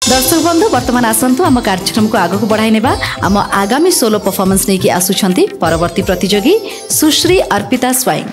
दर्शक बंधु वर्तमान आसंतु आम कार्यक्रम को आगक बढ़ाई नेबा आम आगामी सोलो परफॉर्मेंस नहीं कि आसुछंती परवर्ती प्रतियोगी सुश्री अर्पिता स्वाईं।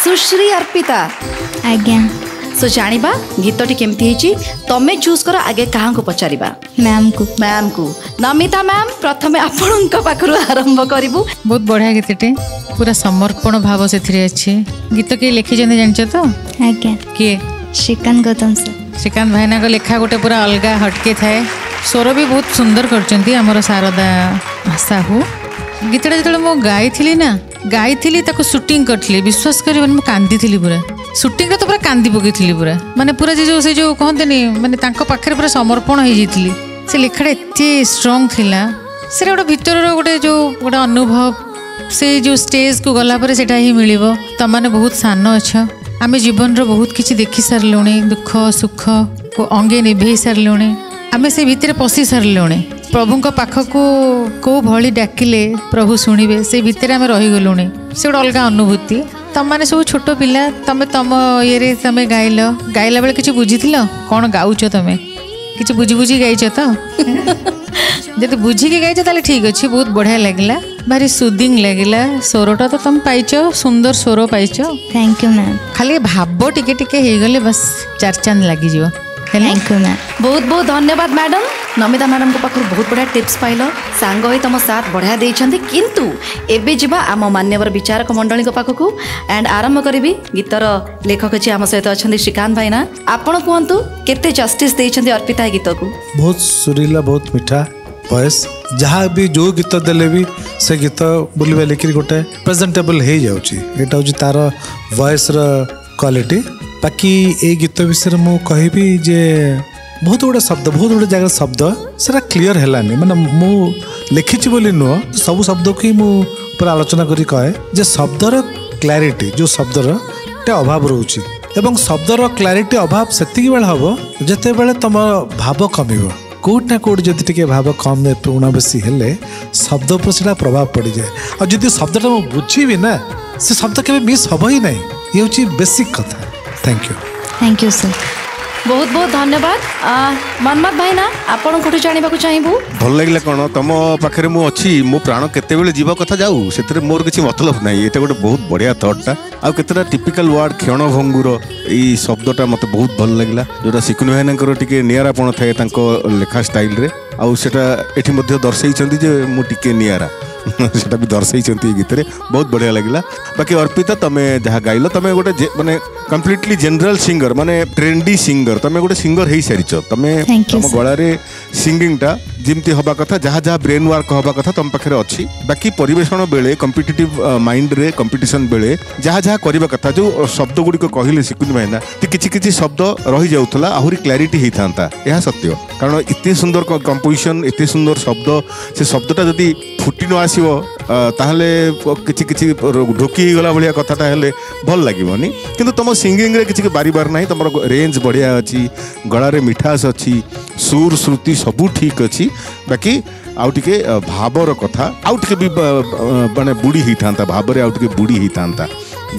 सुश्री अर्पिता आज्ञा सो जानिबा गीतटी केमती हेची तमे चूज कर आगे कहाँ को पचारिबा मैम को नमिता मैम प्रथमे आपनका पाखरु आरंभ करिबु। बहुत बढ़िया गीतटे पूरा समर्पण भाव से अच्छे गीत के लिखी जानच तो आज्ञा किए श्रीकांत गौतम सर श्रीकांत भाईना को लेखा गोटे पूरा अलग हटके थाए स्वर भी बहुत सुंदर करचंती हमर शारदा साहू गीतटा जो मु गाई शूटिंग करथिली विश्वास कर कांदी थी पूरा शूटिंग तो पूरा कांदी पकई पूरा माने पूरा से जो कहते माने तांको पाखरे पूरा समर्पण हो जाइली से लेखाटा एते स्ट्रांग थिला से गोटे भीतर गोटे जो गोटे अनुभव से जो स्टेज को गला पर सेटा ही मिलिबो तमाने बहुत सान अच्छ आमे जीवन रो बहुत किछि देखि सारलुणी दुख सुख को अंगे निभे सारलुणी आमे से भीतर पशि सारलुणी प्रभुंक पाखकू को भली डाकिले प्रभु शुणिबे से भीतर आमे रही गलुणी से गोटे अलग अनुभूति तम मैंने सब छोट पिला तमे तम ये तमे गाइला बेले किछि बुझीथिलो कौन गाउछ तमे किछि बुझी गाइछ तो जब बुझिकी गाइछ ताले ठीक अच्छे बहुत बढ़िया लगला भारी सुदिंग लगला स्वरटा तो तुम पाइछ सुंदर स्वर पाइछ थैंक यू मैम खाली भाव टिके टिके हे गले बस चार चांद लगी जीव थैंक यू मैम बहुत बहुत धन्यवाद मैडम नमिता मैडम को पाखर बहुत बढ़िया टिप्स पाइल सांग होई तम साथ बढ़िया देइछन्ती किंतु एबे जिबा आम मान्यवर विचारक मंडली को पाखकू एंड आरंभ करिबी गीतर लेखक छी आम सहित अछन्ती श्रीकांत भाईना आपण कहंतु केते जस्टिस देइछन्ती अर्पिता गीत को बहुत सुरीला बहुत मीठा वॉइस जहाँ भी जो गीत देले भी से गीत बोलिबा लेकिन गोटे प्रेजेंटेबल हो जाउची एटा होची तार वॉइस र क्वालिटी बाकी ए गीत विषय मु कहबी जे बहुत गुड़ा शब्द बहुत गुड़ा जगह शब्द सेटा क्लीयर हेलानी माने मु लिखिछि बोली नुह सब शब्द को मु पूरा आलोचना करी कहे जे शब्दर क्लैरिटी जो शब्दर टे अभाव रोची एवं शब्दर क्लैरिटी अभाव सेतिकी बेला हबो जते बेले तुम भाव कमिबो कोट ना कोट जदि टिके भाव कम पुणा बेसी हेले शब्द पर सेटा प्रभाव पड़ी जाए और जदि शब्दटा मु बुझीबी ना से शब्द केबे मिस हबो ही नहीं ये होची बेसिक कथा थैंक यू सर बहुत बहुत धन्यवाद मनमत भाईना आपण कोठी जानिबा को चाहिबू भल लागला कोन तम पाखरे मु अछि मो प्राण केते बेले जीवा कथा जाऊ सेतरे मोर किछि मतलब नाही एटा गोटे बहुत बढ़िया थॉटटा आ केतेटा टिपिकल वर्ड क्षण भंगुर ई शब्दटा मते बहुत भल लागला जोटा सिकुन भाईनाकर टिके नियारापण थाए तांको लेखा स्टाइल रे आ सेटा एठी मध्ये दर्शाई चंदी जे मु टिके नियारा सेटा भी दर्शाई चंती गीत रे बहुत बढ़िया लागला बाकी अर्पिता तमे जहा गाइलो तमे गोटे माने कंप्लीटली जनरल सिंगर माने ट्रेंडी सिंगर तमे गोटे सिंगर हेई सारिछ तमे तम गळा रे सिंगिंग टा जिमती हबा कथा जहाँ जहाँ ब्रेन वर्क हबा कथा तम पाखे अच्छी बाकी परिवेशन बेले कॉम्पिटिटिव माइंड रे कंपटीशन बेले जहाँ जहाँ करबा कथा जो शब्द गुड़िक कहले सिकुन भाईना किछि किछि शब्द रही जाउथला आहुरी क्लैरिटी होता यह सत्य कारण इतने सुंदर कंपोजिशन एते सुंदर शब्द से शब्दटा जदि फुटी न आसीबो ताहले किछि किछि ढोकी गला भलिया कथाटा हेले भल लागिबोनी किंतु तुम सिंगिंग रे किछि बारी बार नाही तुमर रेंज बढ़िया अछि गळा रे मिठास अछि सुर श्रुति सबू ठीक अछि बाकी आउ टिके भावर कथा आउ टिके भी माने बुढ़ी ही था भाव आउ टिके बुढ़ी ही था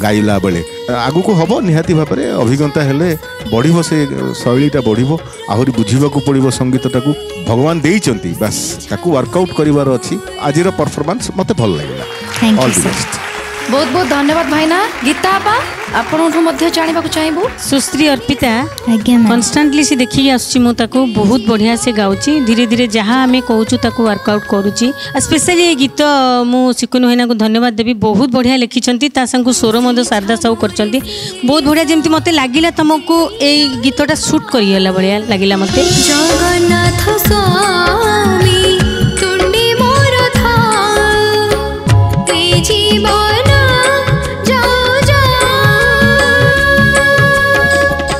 गाइला बेले आगु को हम निहाती भाव में अभिज्ञता हेले बढ़िबो से शैलीटा बढ़िबो आहुरी बुझिबाकू पड़िबो संगीतटाकू भगवान देइचंती बस ताकू वर्कआउट करिवार अछि आजिर परफॉर्मेंस मते भल लागला ऑल द बेस्ट बहुत बहुत धन्यवाद भाईना गीता आपा आपनठु मध्य जानिबा को चाहबो सुश्री अर्पिता आज्ञा कांस्टेंटली से देखि आसुची मो ताको बहुत बढ़िया से गाउची धीरे धीरे जहाँ आमे कहूचु ताको वर्कआउट करूची स्पेशली ये गीत मु सिकुन भाईना को धन्यवाद देबी बहुत बढ़िया लिखिचंती ता संग स्वर मध्य शारदा साहू करचंती बहुत बढ़िया जेमती मते लागिला तुमको ए गीतटा शूट करियला बढ़िया लागिला मते जगन्नाथ स्वामी तुंडी मोर था ए जीवन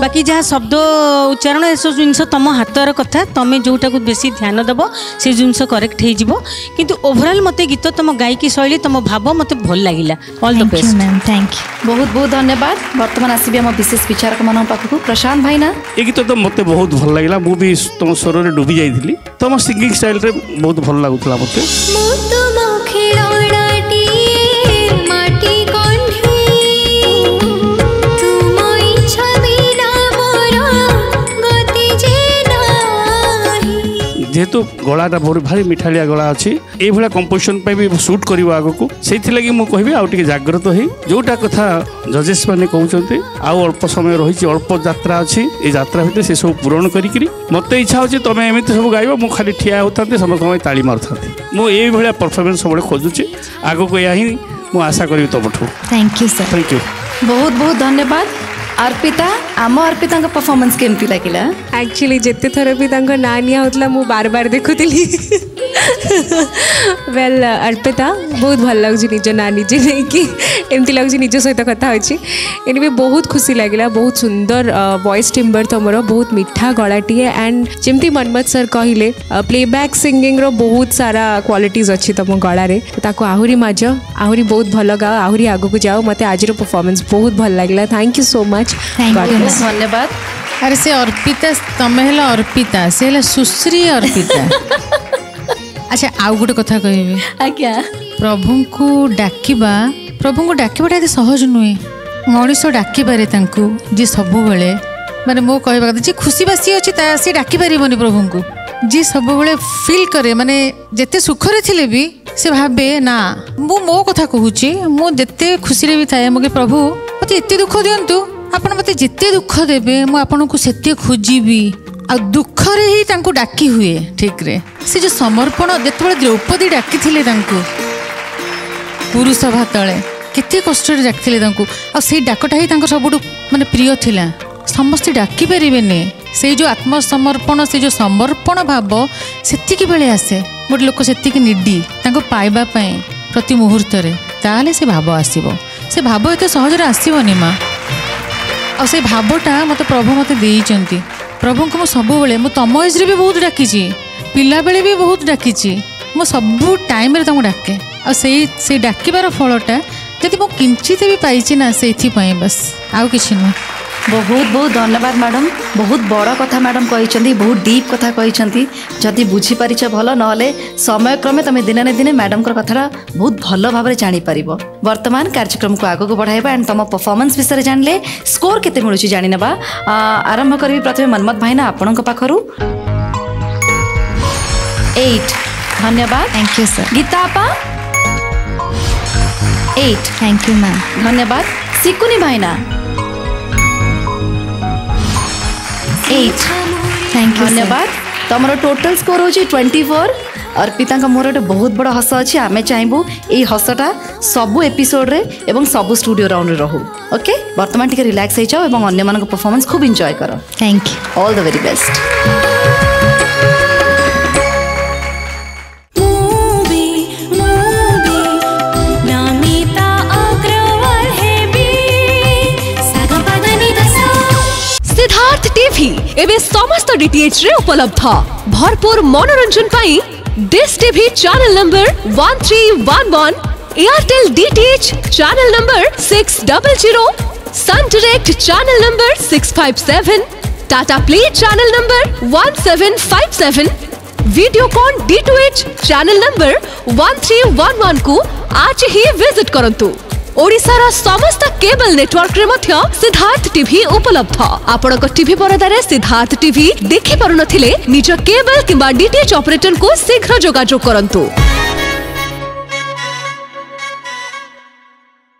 बाकी जहाँ शब्द उच्चारण ए सब जिन तुम हाथर कथा तुम जोटा को बेसी ध्यान देव से जिन करेक्ट हो किंतु ओवरऑल मते गीत तुम गायकी शैली तुम भाव मते भल लागिला all the best ma'am thank you बहुत बहुत धन्यवाद वर्तमान आसीबे हम विशेष विचारक मान पाखकू प्रशांत भाईना ए गीत तो मते बहुत भल लागिला मु भी तुम स्वर रे डूबी जाइथिली तुम सिंगिंग स्टाइल रे बहुत भल लागुतला मते जेहेतु गलाटा भारी मिठालिया गला अच्छी ये कंपोजिशन भी सुट कर आगक से कहि आउ टे जागृत हो जोटा कथा जजेस मैंने कहते आउ अल्प समय रही अल्प यात्रा अच्छी ये यात्रा भितर से सब पूरण करी मत इच्छा हो तुम एमती सब गाइब मुझे खाली ठिया होता समस्त ताली मारूँ मुझे परफॉर्मेंस सब खोजुची आगक या ही मुझे आशा करी तुमठू। Thank you sir. Thank you बहुत बहुत धन्यवाद। अर्पिता आम अर्पिता परफॉर्मेंस केमती लगिला? एक्चुअली जिते थर भी ना निया होतला मु बार बार देखुली वेल अर्पिता बहुत भल लगे निज ना निजे नहीं कि एमती लगे निज सहित कथा होची एनी बहुत खुशी लगिला। बहुत सुंदर वॉइस टिम्बर तुमर बहुत मिठा गलाटीए एंड जमती मनमत सर कहले प्लेबैक सिंगिंग रो बहुत सारा क्वालिटीज अच्छी तुम गलारे ताको आहुरी माज आहुरी बहुत भल गाओ आहुरी आगु जाओ। मते आज परफॉर्मेंस बहुत भल लगिला। Thank you so much. धन्यवाद। अरे से अर्पिता तमें है अर्पिता से है सुश्री अर्पिता। अच्छा आउ गोटे कथा कहबी आज्ञा प्रभु को डाकवाटा सहज नुहे मनीष डाकी पारे जी सब माने मो कहवा कथा जी खुशी बासी अच्छी सी डाकी पारनि प्रभु को जी सब फिल करे माने जिते सुखरे थिले भी से भावे ना मो कथा कहूची मुझे खुशी भी थाए मुझे प्रभु मत एत दुख दिंतु आपण मत जिते दुख देवे मुझे से खोजी आ दुखरे ही तांको डाकी हुए ठीक रे से जो समर्पण जिते द्रौपदी डाकी थिले तांको पुरुष भातले केते कष्ट डाकी से डाकटा ही सबुठ माने प्रिय थिला समस्ते डाकी पारे से जो आत्मसमर्पण से जो समर्पण भाव से बेले आसे गोटे लोक से निडी पाइबा प्रति मुहूर्त ताले से भाव आसो से भाव एत सहजरे आसबनी माँ आ से भावटा मत प्रभु मत देइचंती प्रभु को सब तुम एज भी बहुत डाकी पिला बेले भी बहुत डाकी मो सब टाइम डाके आ डाकिबार फलटा जदि मो किंचित भी पाई ना से बस आउ किछि नुह। बहुत बहुत धन्यवाद मैडम। बहुत बड़ कथा मैडम कही बहुत डीप कथा कही जदि बुझीपार भल ना समय क्रमे तुम दिने न दिने मैडम कथा बहुत भल भाव में जापर। वर्तमान कार्यक्रम को आगक बढ़ाइबा एंड तुम परफॉर्मेंस विषय जानले स्कोर केते मिलुची जानि नेबा। आरंभ करी प्रथमे मनमत भाईना आपणक पाखरु 8। धन्यवाद। Thank you sir. गीता आपा 8। Thank you ma'am. धन्यवाद। सिकुनी भाईना 8। Thank you. धन्यवाद। तुम टोटल स्कोर हो 24। अर्पिता मोर गोटे बहुत बड़ा हस अच्छी आम चाहबू ये हसटा सबू एपिसोड रे एवं सबू स्टूडियो राउंड रे रहू। ओके वर्तमान टिके रिलैक्स हो जाओ और अन्य मानक परफॉर्मेंस खूब एंजॉय करो। Thank you. All the very best. Siddharth TV एवं समस्त डीटीएच रे उपलब्ध भरपूर मनोरंजन पाई dish TV channel number 1311, Airtel DTH channel number 600, Sun Direct channel number 657, Tata play channel number 1757, Videocon D2H channel number 1311 को आज ही विजिट करंतु। ओडिशार समस्त केबल नेटवर्क रे मध्य सिद्धार्थ टीवी उपलब्ध। आपणक टीवी परदारे सिद्धार्थ टीवी देखि पारुनथिले निज केबल किंबा डीटीएच ऑपरेटर को शीघ्र जोगाजोग करंतु।